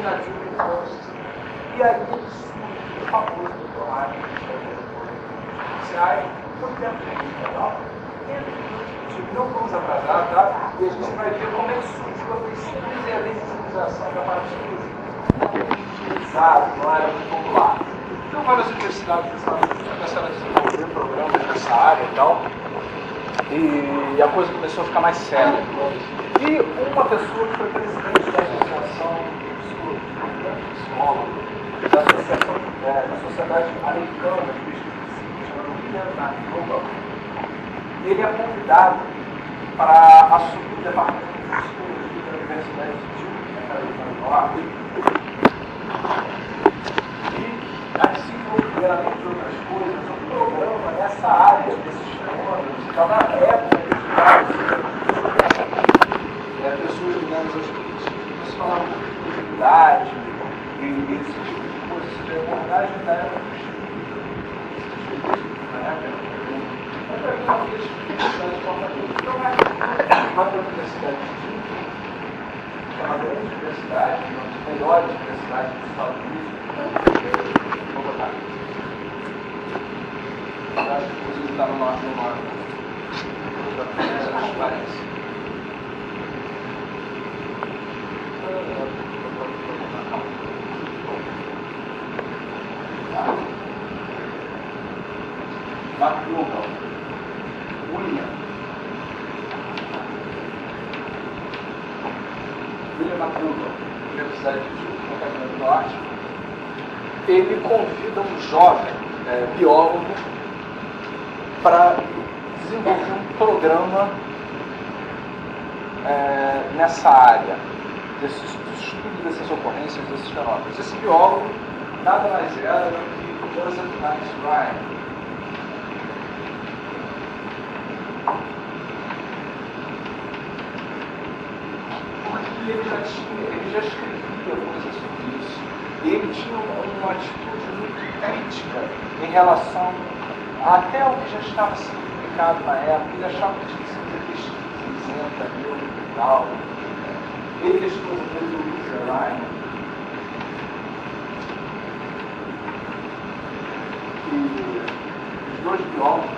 combinativo de forças. E aí surge o famoso doutorado judiciais, muito tempo legal. Não vamos atrasar, tá? E a gente vai ver como é que surgiu a pesquisa e a legitimização da partilha utilizada no área popular. Então, várias universidades dos Estados Unidos começaram a desenvolver programas nessa área e tal, e a coisa começou a ficar mais séria. E uma pessoa que foi presidente da Associação de Psicólogos, da Sociedade Americana de Pesquisa, chamada William Global, ele é convidado para assumir o departamento de psicologia da Universidade de Duke, na Carolina do Norte, e a desenvolver, além de outras coisas, um programa nessa área desses fenômenos. Então, na época, pessoas ligadas aos políticos, pessoas falavam de produtividade e esse tipo de coisa, ou seja, a abordagem da época dos na época. Então, vai para a Universidade de Duke, que é uma grande universidade, uma das melhores universidades dos Estados Unidos. Vou botar aqui. Acho que inclusive está numa transparência. McDougall, William McDougall, Universidade de Duke, na Carolina do Norte, ele convida um jovem biólogo para desenvolver um programa nessa área, do estudo dessas ocorrências, desses fenômenos. Esse biólogo nada mais era do que Joseph Max Ryan. Ele já escrevia coisas sobre isso. E ele tinha uma atitude muito crítica em relação até o que já estava sendo publicado na época. Ele achava que tinha que ser pesquisa isenta, e tal. Ele e a esposa dele, Louisa Ryan, os dois biólogos,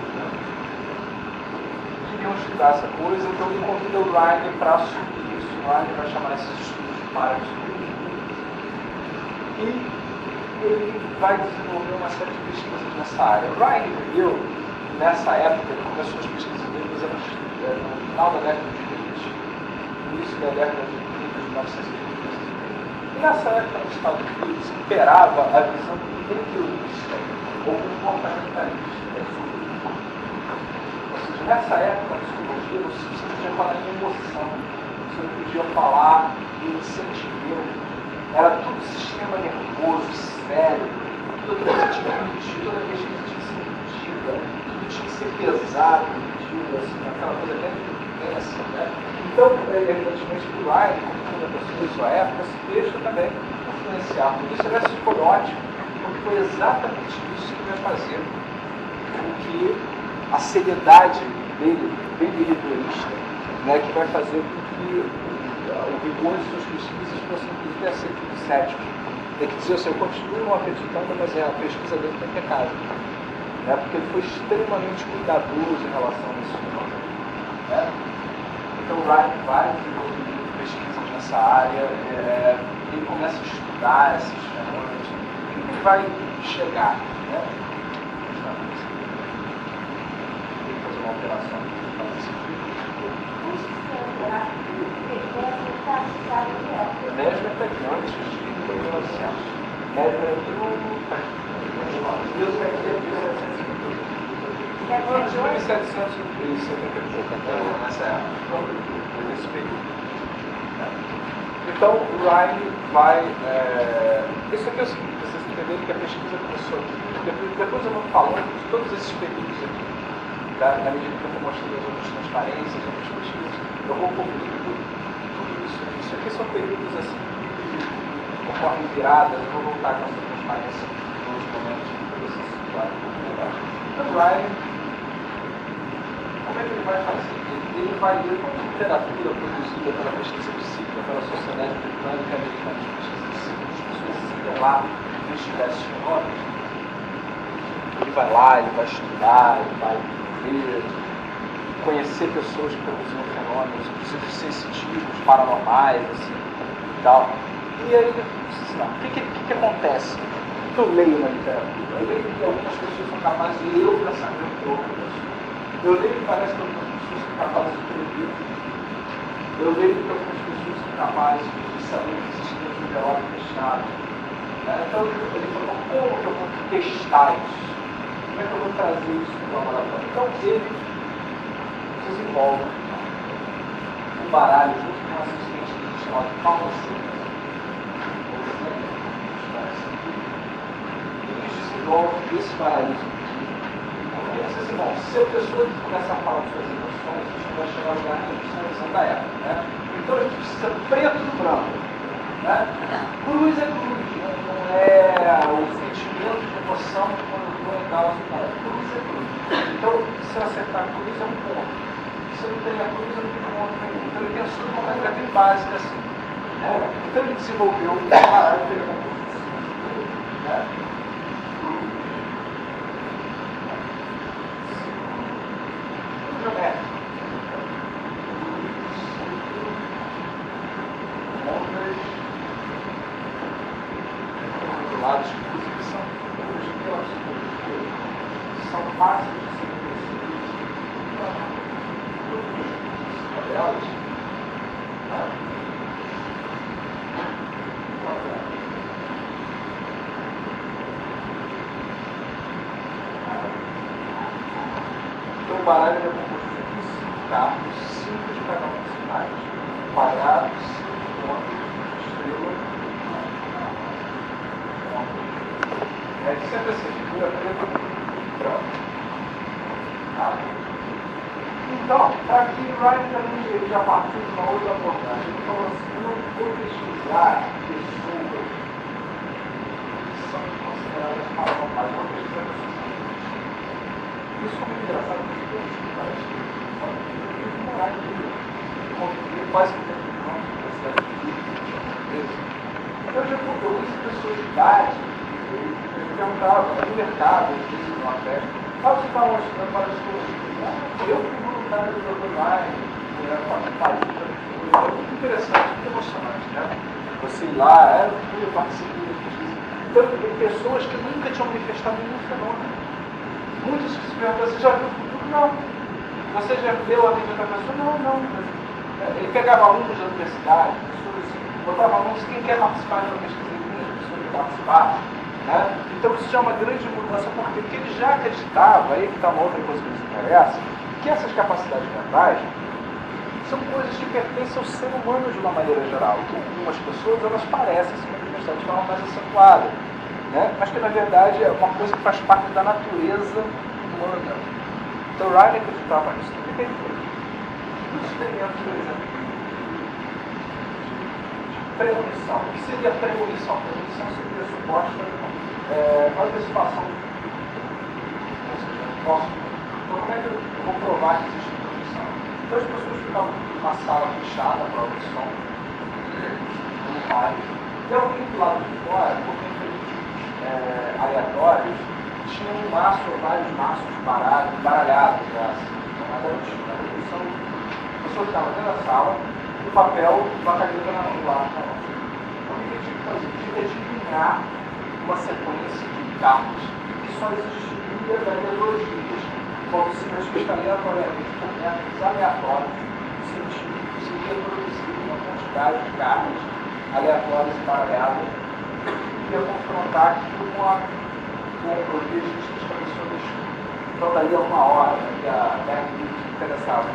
queriam estudar essa coisa, então ele convida o Ryan para assumir. Ele vai chamar esses estudos de parapsicologia. E ele vai desenvolver uma série de pesquisas nessa área. O Ryan viveu, nessa época, ele começou as pesquisas dele no final da década de 20, início da década de 30, de 1930. E nessa época, nos Estados Unidos, imperava a visão behaviorista ou comportamentalista sobre tudo. Ou seja, nessa época, a psicologia não se podia falar em emoção. Você não podia falar em sentimento, era tudo sistema nervoso, sério, tudo que você tinha que medir, toda pesquisa tinha que ser medida, tudo tinha que ser pesado, medido, assim, aquela coisa bem intensa, né? Então, evidentemente, o Ryan, como toda pessoa da sua época, se deixa também influenciar. Por isso, ele foi ótimo, porque foi exatamente isso que vai fazer com que a seriedade dele, bem behaviorista, né, que vai fazer com que o rigor de suas pesquisas fosse inclusive aceito de cético. Tem que dizer assim, eu continuo não acreditando, mas a pesquisa dele tem pecado. Né, porque ele foi extremamente cuidadoso em relação a isso. Né? Então o Ryan vai desenvolver pesquisas nessa área, ele começa a estudar esses fenômenos, e ele vai chegar. Né? Tem que fazer uma operação aqui para esse tipo. Mesmo até antes de 1900. Mesmo em 1770 e pouco, nessa época, nesse período. Então, o Ryan vai... Isso aqui é o seguinte, vocês entenderem que a pesquisa começou aqui. Depois eu vou falando de todos esses períodos aqui. Na medida que eu vou mostrando as outras transparências, as outras pesquisas, eu vou cobrir tudo isso. Isso aqui são períodos assim, que ocorrem viradas, eu vou voltar com essa transparência nos momentos para vocês situarem um pouco melhor. Então, Ryan Como é que ele vai fazer? Ele vai ler toda a literatura produzida pela pesquisa psíquica, pela Sociedade Britânica Americana de Pesquisa Psíquica, as pessoas iam lá investigar esses fenômenos. Ele vai lá, ele vai estudar, ele vai ver, conhecer pessoas que produziam fenômenos, inclusive sensitivos, paranormais, assim, e tal. E aí, o que acontece? Eu leio na literatura, eu leio que algumas pessoas são capazes de ler o pensamento de outra pessoa. Eu leio que parece que algumas pessoas são capazes de prever. Eu leio que algumas pessoas são capazes de saber que existe dentro do envelope fechado. Então ele falou, como que eu vou testar isso? Como é que eu vou trazer isso para o laboratório? Então ele desenvolve um baralho junto com um assistente dele chamado Paulo Simmons. Eles desenvolvem esse baralho. E eles dizem, bom, se a pessoa começa a falar de suas emoções, a gente vai chegar ao lugar da emoção da época. Né? Então a gente precisa preto e branco. Né? Cruz é cruz, não é o sentimento de emoção quando eu estou em causa. Cruz é cruz. Então, se eu acertar a cruz, é um ponto. Se eu não tenho a cruz, eu não tenho ponto nenhum. Então ele pensou numa regra bem básica assim. Né? Então ele desenvolveu um baralho de né? Lados que inclusive são são fáceis de ser percebidos delas. Então o baralho é composto de 5 cartas, 5 de cada um dos sinais, quadrado, 5 pontos, estrela. É sempre assim, figura preta e branca. Então, aqui o Ryan também ele já partiu de uma outra abordagem. Ele falou assim, eu não vou pesquisar pessoas que são consideradas paranormais, eu vou pesquisar pessoas. Isso é muito engraçado, porque eu acho que parece que são morar aqui, quase que dentro do campo da cidade de Rio. Então, eu já conheço pessoas de idade. Eu perguntava no mercado, às vezes numa festa, qual você estava estudando para as coisas? Eu fui voluntário do Dr. Ryan, é muito interessante, muito emocionante, né? Você ir lá, eu participei da pesquisa. Então, tem pessoas que nunca tinham manifestado nenhum fenômeno. Muitos que se perguntam, você já viu o futuro? Não. Você já leu a vida da pessoa? Não. Ele pegava alunos da universidade, pessoas assim, botava alunos, quem quer participar de uma pesquisa, as pessoas que participar. Né? Então isso já é uma grande mudança, porque ele já acreditava, aí que está uma outra coisa que nos interessa, que essas capacidades mentais são coisas que pertencem ao ser humano de uma maneira geral, que algumas pessoas elas parecem se manifestar de forma mais acentuada, né? Mas que na verdade é uma coisa que faz parte da natureza humana. Então Ryan acreditava nisso. O que ele fez? Os experimentos, por exemplo, premonição. O que seria premonição? Premonição seria a suposta antecipação. Ou seja, posso. Então, como é que eu vou provar que existe premonição? Então, as pessoas ficavam numa sala fechada, a prova de som, e alguém do lado de fora, por mecanismos aleatórios, tinha um maço ou vários maços baralhados. Então, na premonição, a pessoa ficava dentro da sala, o papel e uma caneta na mão lá. Então, o que a gente tinha que fazer? A gente tinha que adivinhar uma sequência de cartas que só existiria das ideologias, como se manifesta aleatoriamente por métodos aleatórios, no sentido que seria produzir uma quantidade de cartas aleatórias e baralhadas e ia confrontar aquilo com o que a gente estabeleceu no estudo. Então, dali a 1 hora, daqui a 10 minutos, interessava.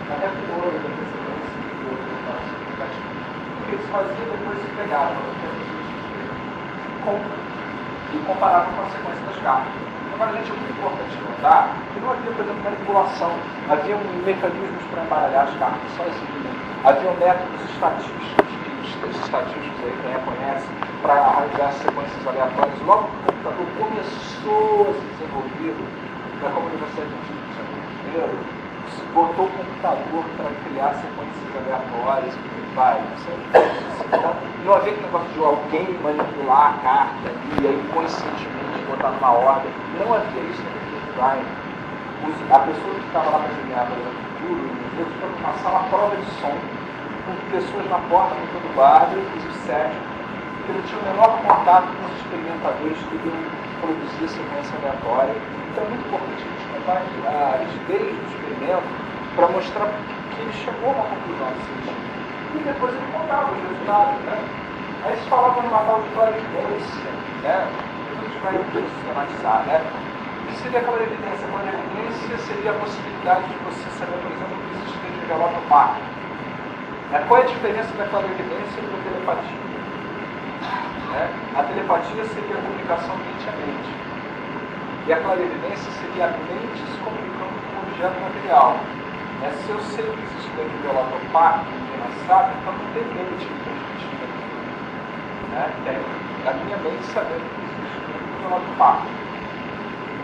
Até por hora da precedência e outro significativo. O que eles faziam depois se pegavam e comparavam com a sequência das cartas. Agora, gente, é muito importante notar que não havia, por exemplo, manipulação. Havia mecanismos para embaralhar as cartas, só esse mesmo. Havia métodos estatísticos, que os estatísticos aí quem conhece, para arranjar sequências aleatórias. Logo que o computador começou a se desenvolver, como a Universidade de Physics, primeiro botou o computador para criar sequências aleatórias, que vai, então, não havia aquele negócio de alguém manipular a carta e aí conscientemente botar numa ordem. Não havia isso no design. A pessoa que estava lá para desenhar o futuro, eles foram passar uma prova de som com pessoas na porta montando guarda, os sete, que não tinham o menor contato com os experimentadores que iam produzir sequência aleatória. Então é muito importante a gente contar as ideias do experimento para mostrar que ele chegou a uma conclusão científica. E depois ele contava os resultados, né? Aí eles falavam numa tal de clarividência, né? Tudo a gente vai sistematizar, né? O que seria aquela evidência? A clarividência seria a possibilidade de você saber, por exemplo, que existe envelope no mar. Qual é a diferença da clarividência e da telepatia? A telepatia seria a comunicação mente a mente. E a clarividência seria a mente se comunicando com o objeto material. Se eu sei que existe dentro do envelope opaco, ninguém mais sabe, então não tem mente transmitindo aqui. Tem a minha mente sabendo que existe dentro do envelope opaco.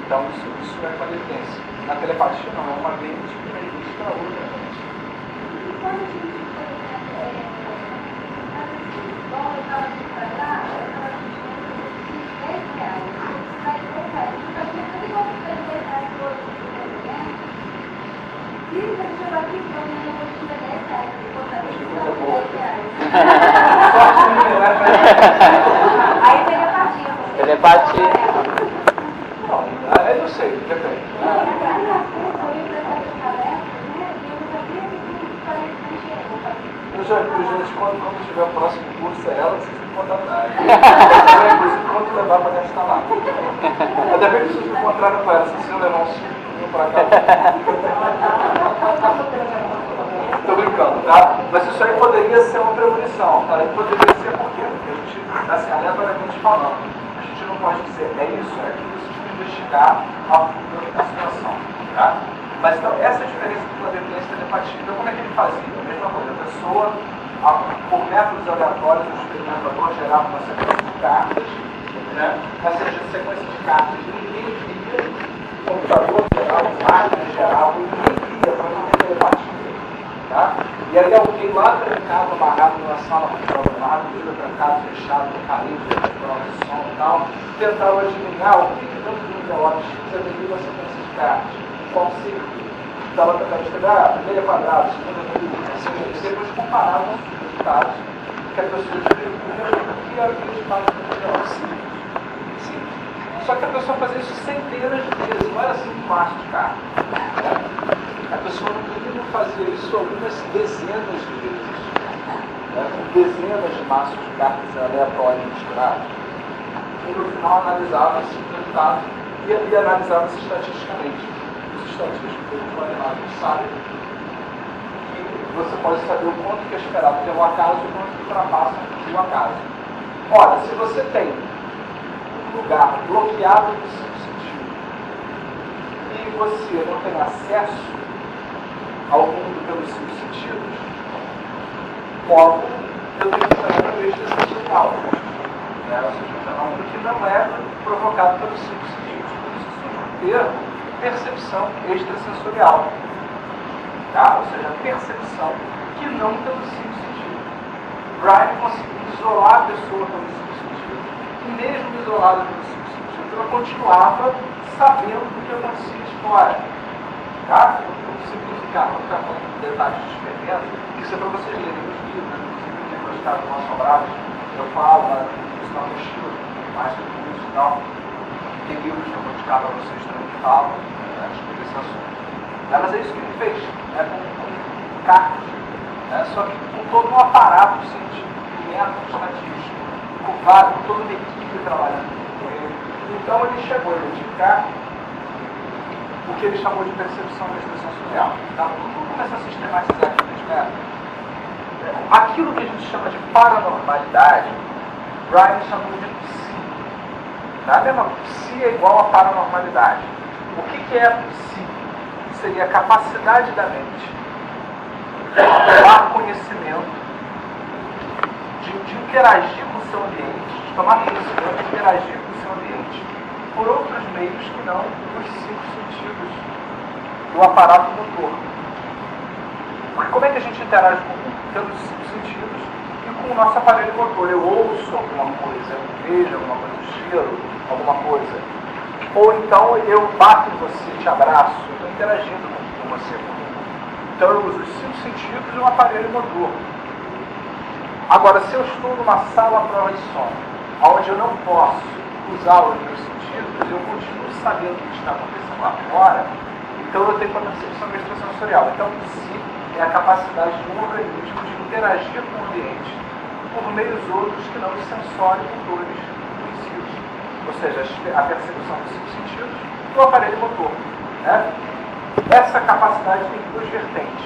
Então isso é clarividência. Na telepatia não, é uma mente que transmite para outra mente. Quando a gente, por exemplo, bom, eu estava aqui para lá, eu estava assistindo R$10. Você vai colocar, eu estava pensando igual R$10 hoje, né? Se você chegou aqui, pelo menos eu vou te dar R$10, eu vou botar R$10. Aí telepatia. Telepatia. Eu não sei, depende. Gente, quando tiver o próximo curso é ela, vocês têm que contar atrás. Inclusive, quanto levar para gastar lá. Ainda bem que vocês me encontraram com ela, se eu levar um suquinho para cá. Estou brincando, tá? Mas isso aí poderia ser uma premonição, tá? E poderia ser por quê? Porque a gente, assim, aleatoriamente falando, a gente não pode dizer é isso, é aquilo, vocês têm que investigar a fundo a situação, tá? Mas então, essa é a diferença do clarividência e telepatia. Então, como é que ele fazia? A mesma coisa, a pessoa, por métodos aleatórios, o experimentador gerava uma sequência de cartas, né? Essa sequência de cartas ninguém via, o computador gerava, o máquina gerava, ninguém via para não ter telepatia, tá? E aí alguém lá trancado, amarrado numa sala com prova, amarrado, trancado, fechado, com parede, prova de som e tal, tentava adivinhar o que dentro do envelope X havia uma sequência de cartas. Qual círculo? Estava tentando estudar primeira quadrada, segunda quadrada, assim, depois comparavam os resultados que a pessoa escreveu e era o que eles fazem no envelope Sim. Só que a pessoa fazia isso centenas de vezes, não era assim um maço de cartas. Né? A pessoa no mínimo fazia isso algumas dezenas de vezes, né? Com dezenas de maços de cartas aleatórias misturadas. E no final analisava-se o resultado e analisava-se estatisticamente. Estatísticos dos matemáticos sabem que você pode saber o quanto que é esperado pelo acaso e o quanto que ultrapassa o acaso. Ora, se você tem um lugar bloqueado do seu sentido e você não tem acesso ao mundo pelos seus sentidos, logo eu tenho que fazer um extrasensorial. Ou seja, um fenômeno que não é provocado pelos seus sentidos. Por isso surge o termo percepção extrasensorial, tá? Ou seja, a percepção que não pelos cinco sentidos. Brian conseguiu isolar a pessoa pelos cinco sentidos e mesmo isolada pelos cinco sentidos, ela continuava sabendo do que acontecia de fora. Tá? Vou simplificar, vou ficar falando de detalhes de experimento, isso é para vocês lerem os livros, inclusive o livro Estado Não Assombrado, eu falo lá no Estado do Chile, mais do que isso e tal. Tem livros que eu vou indicar para vocês também que falam sobre esse assunto. Mas é isso que ele fez, com cartas, só que com todo um aparato científico, método estatístico, com toda uma equipe trabalhando com ele. Então ele chegou a identificar o que ele chamou de percepção extrasensorial. Tá? Vamos começar a sistematizar aqui nesse método. Aquilo que a gente chama de paranormalidade, Brian chamou de psi. Tá? Lembra? Psi é igual a paranormalidade. O que é psi? Seria a capacidade da mente de tomar conhecimento, de interagir com o seu ambiente, de tomar conhecimento, de interagir com o seu ambiente por outros meios que não os cinco sentidos do aparato motor. Porque como é que a gente interage com o mundo? Pelos sentidos e com o nosso aparelho motor. Eu ouço alguma coisa, eu vejo alguma coisa, eu cheiro alguma coisa. Ou então eu bato em você, te abraço, eu estou interagindo com você. Então eu uso os 5 sentidos e um aparelho motor. Agora, se eu estou numa sala à prova de som, onde eu não posso usar os meus sentidos, eu continuo sabendo o que está acontecendo lá fora, então eu tenho uma percepção extrasensorial. Então, em si, é a capacidade de um organismo de interagir com o ambiente por meios outros que não os sensórios motores conhecidos. Ou seja, a percepção dos 5 sentidos do aparelho motor. Né? Essa capacidade tem 2 vertentes.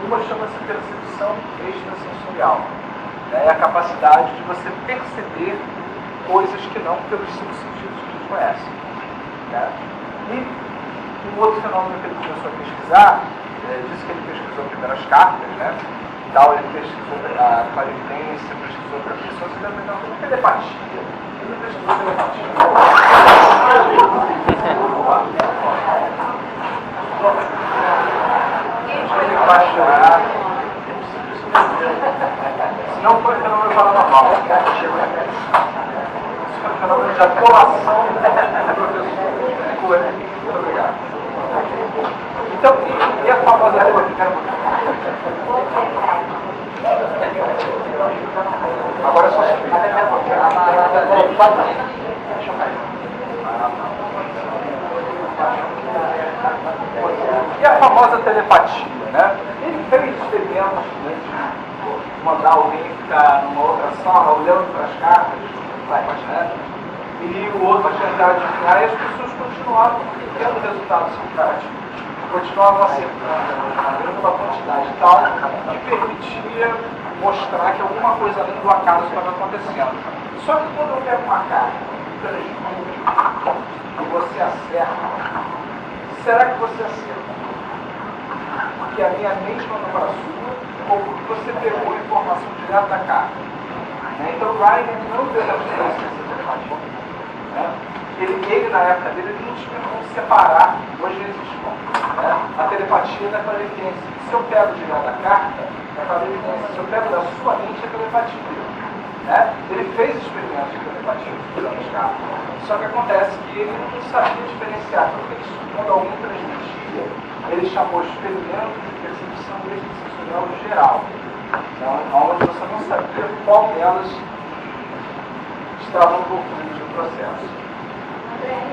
Uma chama-se percepção extrasensorial. É a capacidade de você perceber coisas que não pelos 5 sentidos que a gente conhece. Né? E um outro fenômeno que ele começou a pesquisar, disse que ele pesquisou primeiro as cartas, né? Tal, ele pesquisou a clarividência, pesquisou para pessoas, ele também não telepatia. Ele não pesquisou telepatia. Se não for fenômeno paranormal, isso foi fenômeno de atuação do professor. Muito obrigado. Então, e a famosa agora é só e a famosa telepatia, né? Ele fez experimentos de mandar alguém ficar numa outra sala olhando para as cartas, né? E o outro tentar adivinhar, e as pessoas continuavam tendo resultados simpáticos. Continuavam acertando uma quantidade tal que permitia mostrar que alguma coisa além do acaso estava acontecendo. Só que quando eu pego uma carta e você acerta, será que você acerta? Porque a minha mente mandou para a sua, ou porque você pegou a informação direta da carta? Então Ryan não deu essa telepatia. Ele, na época dele, ele não tinha como separar, hoje existe a telepatia da clarividência. Se eu pego direto da carta, é clarividência. Se eu pego da sua mente, é telepatia. Ele fez experimentos de telepatia usando as cartas. Só que acontece que ele não sabia diferenciar. Porque quando alguém transmitia, ele chamou experimento de percepção extrasensorial geral. Então, onde você não sabia qual delas estavam envolvidas no processo.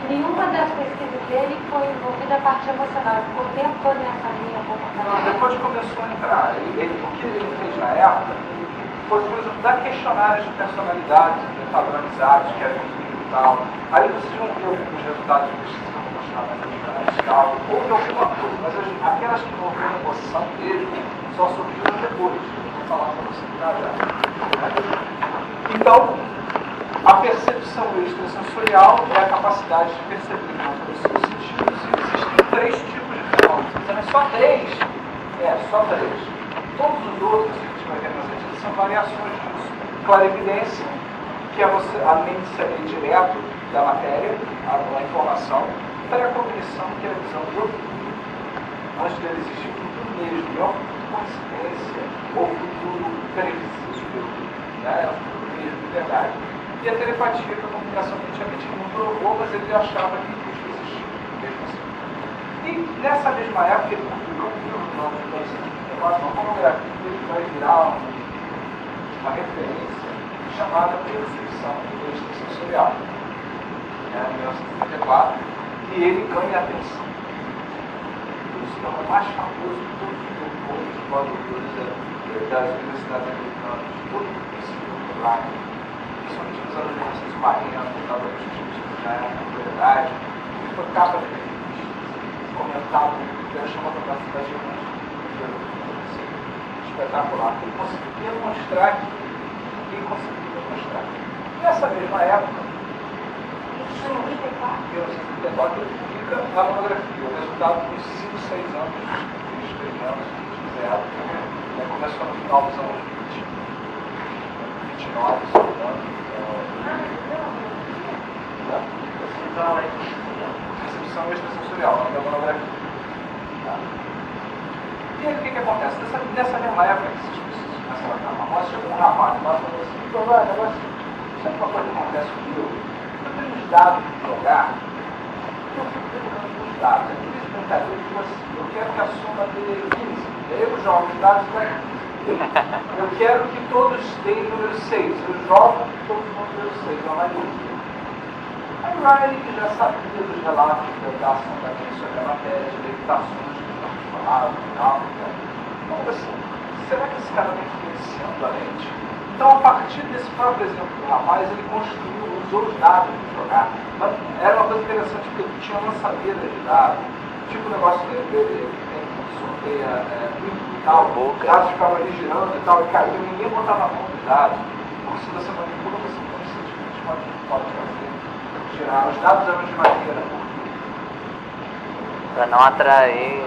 Nenhuma das pesquisas dele foi envolvida a parte emocional. Ficou o tempo todo nessa linha comportamental. Depois começou a entrar. O que ele fez na época foi, por exemplo, dar questionários de personalidades padronizados, que eram e tal. Aí vocês vão ver os resultados de pesquisa que eu vou mostrar mais adiante e tal. Houve alguma coisa, mas aquelas que envolveram a emoção dele só surgiram depois. Vou falar para você já. Então, a percepção extrasensorial é a capacidade de perceber os seus sentidos. E existem 3 tipos de fenômenos. Então, só 3. Só 3. Todos os outros que a gente vai ver nas sentidos são variações disso. Clarividência, que é a mente saber direto da matéria, a informação. Precognição, que é a visão do futuro. Antes dele existir o futuro mesmo, não coincidência ou futuro previsível. É o futuro mesmo, de verdade. E a telepatia, que é a comunicação que a gente não provou, mas ele achava que existia, mesmo assim. E nessa mesma época, ele publicou um livro no ano de 1994, uma monografia que vai virar uma referência chamada Percepção Extrasensorial, em 1994, e ele ganha atenção. Ele se torna mais famoso de todos os doutores das universidades americanas, de todo o princípio lá. Principalmente nos anos 1940, estava já era na verdade, ele foi capa de revista, comentado, ele chamou a capacidade de espetacular. Ele conseguiu demonstrar que ninguém conseguiu demonstrar. Nessa mesma época, em 1934, ele publica a monografia, o resultado dos 5, 6 anos de experimentos que fizeram, começou no final dos anos 20. 29, se não me engano. Percepção extrasensorial, da monografia. E aí o que acontece? Nessa mesma época que essas pessoas começaram a dar uma moça, chegou um rapaz e falou assim, negócio, sabe uma coisa que acontece comigo? Eu tenho os dados de jogar, eu fico procurando os dados. Aqueles brincadeiros que assim, eu quero que a soma dê 15. Eu jogo os dados para 15. Eu quero que todos tenham número 6. Eu jogo todos os número 6, é uma maioria. Aí o Riley, que já sabia dos relatos da ação da mente sobre a matéria, de limitações que estamos falando e tal, então, assim, será que esse cara está influenciando a mente? Então, a partir desse próprio exemplo do rapaz, ele construiu, usou os dados para jogar. Mas era uma coisa interessante, porque ele tinha lançadeira de dados, tipo o negócio dele que sorteia e tal, os dados ficavam ali girando e tal, e caiu, ninguém botava a mão nos dados, porque se você manipula, você constantemente pode fazer. Girar. Os dados eram de madeira. Para não atrair.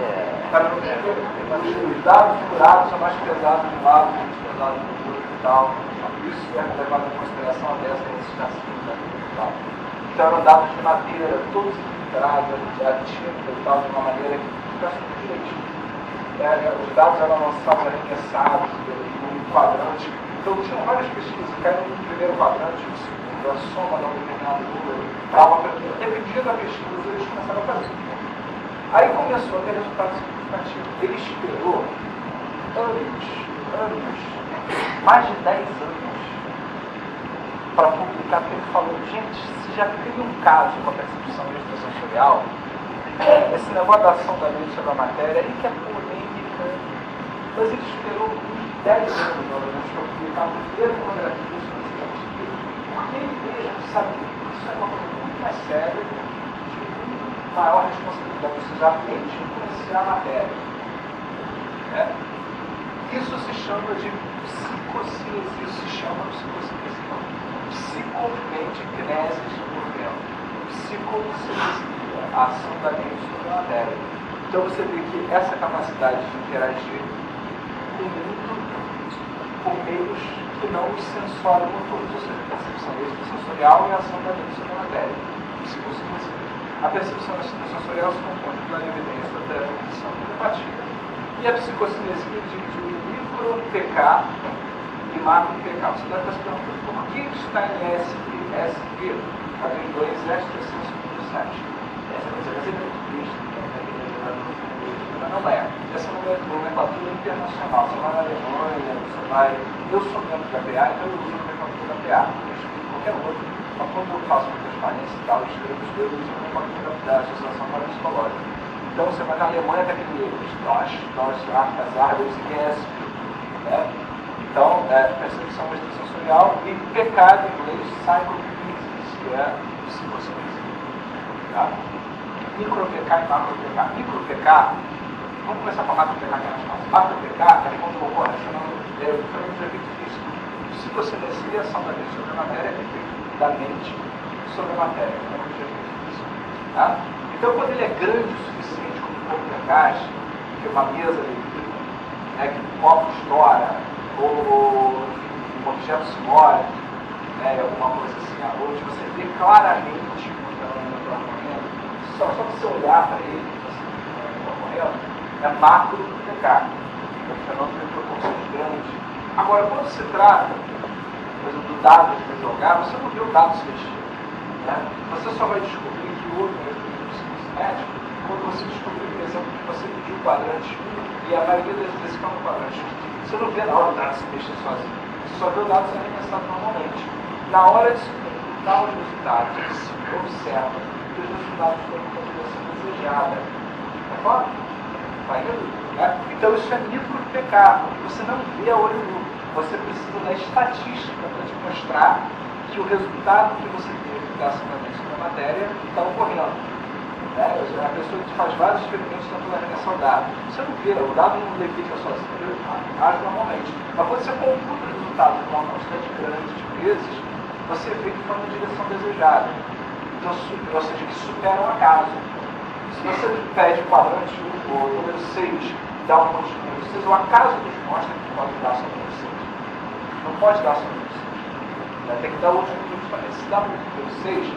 Os dados furados são mais pesados de um lado, menos pesados do outro e tal. Isso é levado em consideração a dessa necessidade e tal. Então eram dados de madeira, todos equilibrados, a tinta e tal, de uma maneira que ficasse tudo direitinho. Os dados eram lançados arremessados num quadrante. Então tinham várias pesquisas, caíram no primeiro quadrante, no segundo, a soma de um determinado número, dependia da pesquisa, eles começaram a fazer. Aí começou a ter resultados significativos. Ele esperou anos, mais de 10 anos, para publicar, porque ele falou, gente, se já cria um caso com a percepção extrasensorial, esse negócio da ação da mente sobre a matéria, aí que é polêmica, mas ele esperou uns 10 anos, para publicar o primeiro monografia sobre esse artigo, porque ele mesmo sabia que isso é uma coisa muito mais séria, de muito maior responsabilidade, ou seja, a mente influenciar a matéria. Isso se chama de psicocinesia, isso se chama psicocinesia. Psicomente, kinesis por dentro. Psicocinesia, a ação da mente sobre a matéria. Então você vê que essa capacidade de interagir com o mundo por meios que não os sensórios motores, ou seja, a percepção extrasensorial e a ação da mente sobre a matéria. Psicocinesia. A percepção extrasensorial se compõe pela evidência da definição e empatia. E a psicocinesia divide em micro-PK e macro-PK. Você deve estar se perguntando por que está em SV? SV, está em inglês, extrasenso consciente. Essa coisa vai ser muito triste, mas não é. Essa é uma nomenclatura internacional. Você vai na Alemanha, você vai. Eu sou membro da PA, então eu uso a nomenclatura da PA. Qualquer outro. Mas quando eu faço uma transparência e tal, eu uso a nomenclatura da Associação Parapsicológica. Então você vai na Alemanha, tem aquele nós, arcas, árvores, Então, percepção extrasensorial e PK em inglês, psychokinesis, que é psicocinesia. Tá? Micro-PK e macro-PK. Micro-PK, vamos começar com a macro-PK que é mais fácil. Macro-PK é quando ocorre chamando de efeito físico. Psicocinesia é a ação da mente sobre a matéria, é efeito da mente sobre a matéria, que é um efeito físico. Tá? Então, quando ele é grande o suficiente, como um pouco de gás, que uma mesa que um copo estoura, ou um objeto se move, alguma coisa assim à noite, você vê claramente o que está ocorrendo, só você olhar para ele, você vê o que está ocorrendo, é macro do pecado, é um fenômeno de proporções grandes. Agora, quando se trata, por exemplo, do dado de jogar, você não vê o dado se mexer. Você só vai descobrir que o outro quando você descobrir, por exemplo, que você pediu o quadrante 1 e a maioria das vezes fica no quadrante 1, você não vê na hora o dado se mexer sozinho. Você só vê o dado se arremessado normalmente. Na hora de se computar os resultados, se observa que os resultados foram com a direção desejada. Tá claro? Tá indo? Então isso é micro-PK, você não vê a olho nu. Você precisa da estatística para te mostrar que o resultado que você teve da ação da mente sobre a matéria está ocorrendo. A pessoa que faz vários experimentos tentando arremessar o dado. Você não vê, o dado não levitica sozinho, ele age normalmente. Mas quando você computa o resultado de uma quantidade grande de vezes, você vê que foi na direção desejada. Então, ou seja, que supera o acaso. Se você pede o quadrante 1 ou número 6, dá um monte de número 6, o acaso nos mostra que pode dar só número 6. Não pode dar só número 6. Tem que dar outros números também. Se dá número 6,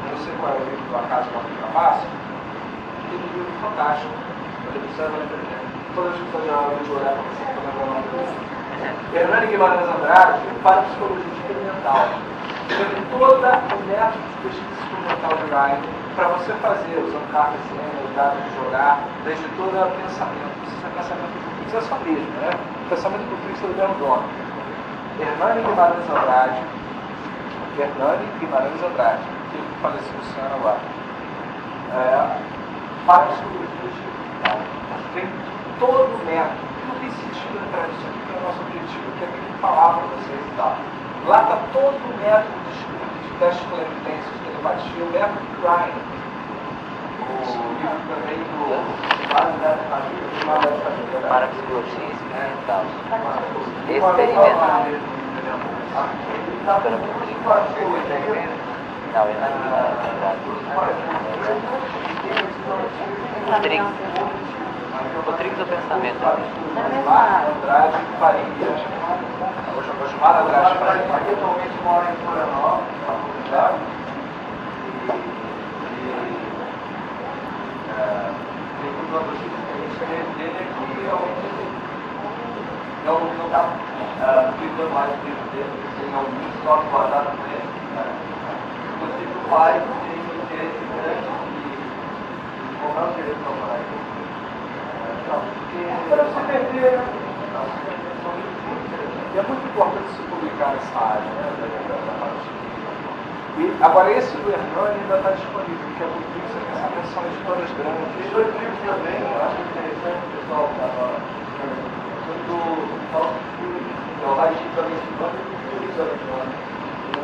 não sei qual é o livro do acaso da ultrapassa, tem um livro fantástico, televisão, Toda vez que fazer uma de olhar para você, que eu lembro o nome dele. Hernani Guimarães Andrade, para psicologia experimental. Teve todo o método de pesquisa experimental de Ryan para você fazer, usando cartas dados de jogar, desde todo o pensamento. Isso é pensamento do Fritz, é só mesmo, né? O pensamento do Fritz do mesmo dono. Hernani Guimarães Andrade, que faleceu esse ano agora. Para psicologia experimental. Tem todo o método. Não tem sentido entrar nisso aqui, que é o nosso objetivo, que é aquilo que falar para vocês e tal. Lá está todo o método de teste de clarividência, de telepatia, o método do Ryan. O livro também do para psicologia experimental. Experimental. Não, eu não o Trix do pensamento. Andrade Faria. Osmar Andrade Faria. Aqui atualmente mora em Florianópolis, tem um plano dele é que realmente não está aplicando mais o livro dele, tem alguns só guardados com ele. Inclusive o pai tem interesse grande de comprar o direito para o pai. Para você perder, e é muito importante se publicar nessa área, da parte. E agora esse do Hernani ainda está disponível, que é do Trix, pensamento, são editoras grandes. Tem dois livros também, eu acho interessante o pessoal estava do Paulo Fúrio, que é o Raio também estudando e o Fúrio também.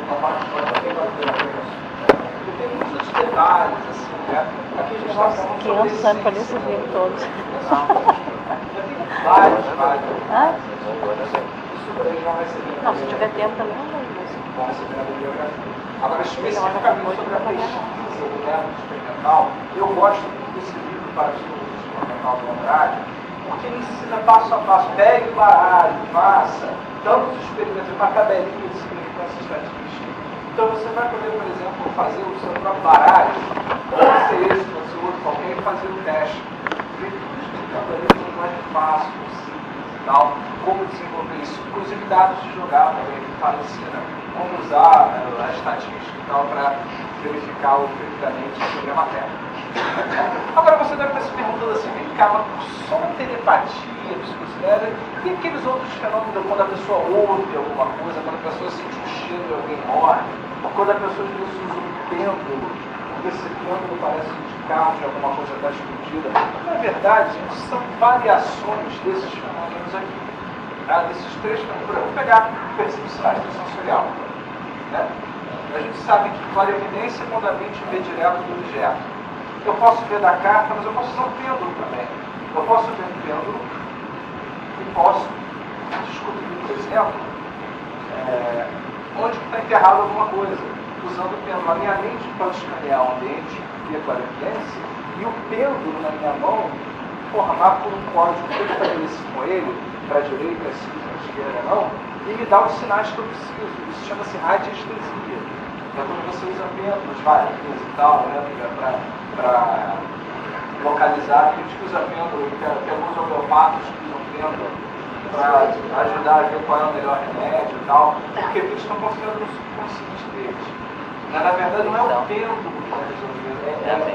Uma parte bem bacana. E tem muitos detalhes, assim, né? Aqui a gente está falando sobre Crianças sabem para ler esses livros todos. vários. Isso daí já vai ser. Não, se tiver tempo também não leio, mas... Vão receber a bibliografia. Agora, especificamente sobre a pesquisa do método experimental, eu gosto muito desse livro para psicologia experimental do Andrade, porque ele ensina passo a passo, pegue o baralho, faça tantos experimentos, uma tabelinha de significância estatística. Então você vai poder, por exemplo, fazer o seu próprio baralho, pode ser esse, pode ser outro qualquer, e fazer o teste. Ver tudo explicando ali como mais fácil, simples e tal, como desenvolver isso, inclusive dados de jogar também, que fala, ensina como usar a estatística e tal para verificar o efetivamente sobre a matéria. Agora você deve estar se perguntando assim, vem cá, mas só telepatia, psicocinética, e aqueles outros fenômenos quando a pessoa ouve alguma coisa, quando a pessoa sente um cheiro e alguém morre, ou quando a pessoa usa um pêndulo, esse pêndulo parece indicar que alguma coisa está escondida. Na verdade, gente, são variações desses fenômenos aqui. Tá? Desses três fenômenos. Vamos pegar percepção sensorial. Né? A gente sabe que clarividência é quando a mente vê direto do objeto. Eu posso ver da carta, mas eu posso usar um pêndulo também. Eu posso ver um pêndulo e posso descobrir, por exemplo, onde está enterrado alguma coisa, usando o pêndulo. A minha mente pode escanear o ambiente e a clarividência, e o pêndulo na minha mão formar por um código que eu estabeleci com ele, para a direita, sim, para a esquerda, não, e me dá os sinais que eu preciso. Isso chama-se radiestesia. É quando você usa pêndulos, varinhas e tal, né, para localizar. A gente usa pêndulo, tem alguns homeopatas que usam pêndulo para ajudar a ver qual é o melhor remédio e tal, porque eles estão confiando no subconsciente deles. Na verdade, não é o pêndulo que vai resolver,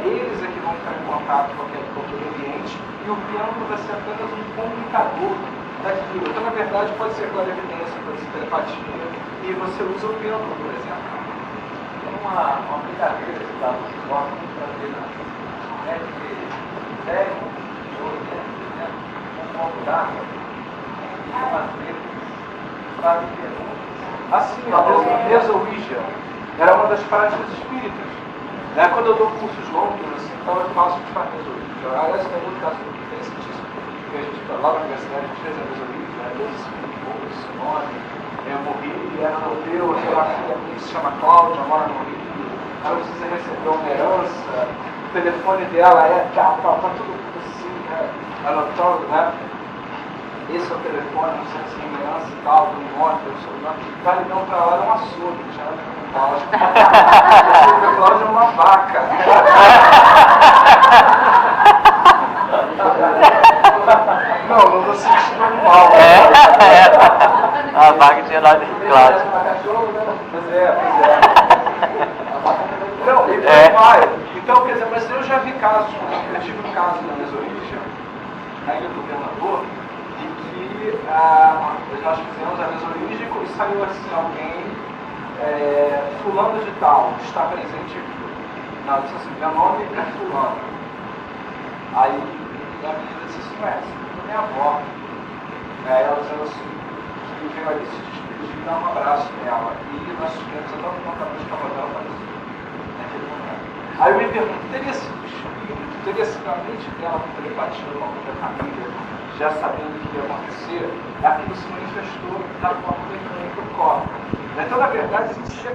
eles é que vão entrar em contato com aquele ambiente, e o pêndulo vai ser apenas um comunicador daquilo. Então, na verdade, pode ser clarividência, pode ser telepatia, e você usa o pêndulo, por exemplo. Tem uma brincadeira que dá no esporte muito prazer, né, de 10, 8, um convidado, umas letras, fazem perguntas. Assim, a mesa Ouija era uma das práticas espíritas. Né? Quando eu dou cursos longos, assim, então eu faço de fazer mesa Ouija. Aliás, tem muito caso do que tem científico, que a gente lá na universidade a gente fez a mesa Ouija, né? Deus explicou esse nome. Eu morri e era no Deus, tem uma filha minha que se chama Cláudia, mora no Rio. Ela precisa receber uma herança, o telefone dela é tá tudo assim, né? Anotando, né? Esse é o telefone, não sei se é herança e tal, do imóvel, do sobrenome. Vai ligar pra lá, é um açougue, não tinha nada a ver com Cláudia. A Cláudia é uma vaca. Não, no sentido normal. A vaga tinha dado claro. Pois é. Não, e vai. Então, quer dizer, mas eu já vi casos, eu tive um caso na Mesorrígia, na Ilha do Governador, em que nós fizemos a Mesorrígia e saiu assim alguém, fulano de tal, está presente aqui. Não, disse assim, meu nome é fulano. Aí a menina disse assim, essa é minha avó. Aí ela dizendo assim, que veio ali se despedir e dar um abraço nela. E nós tivemos até um contato de cavalo parecido naquele momento. Aí eu me pergunto, teria sido espírito, teria sido a mente dela com telepatia com a própria família, já sabendo o que ia acontecer, aquilo se manifestou da forma mecânica do corpo. Então, na verdade, existia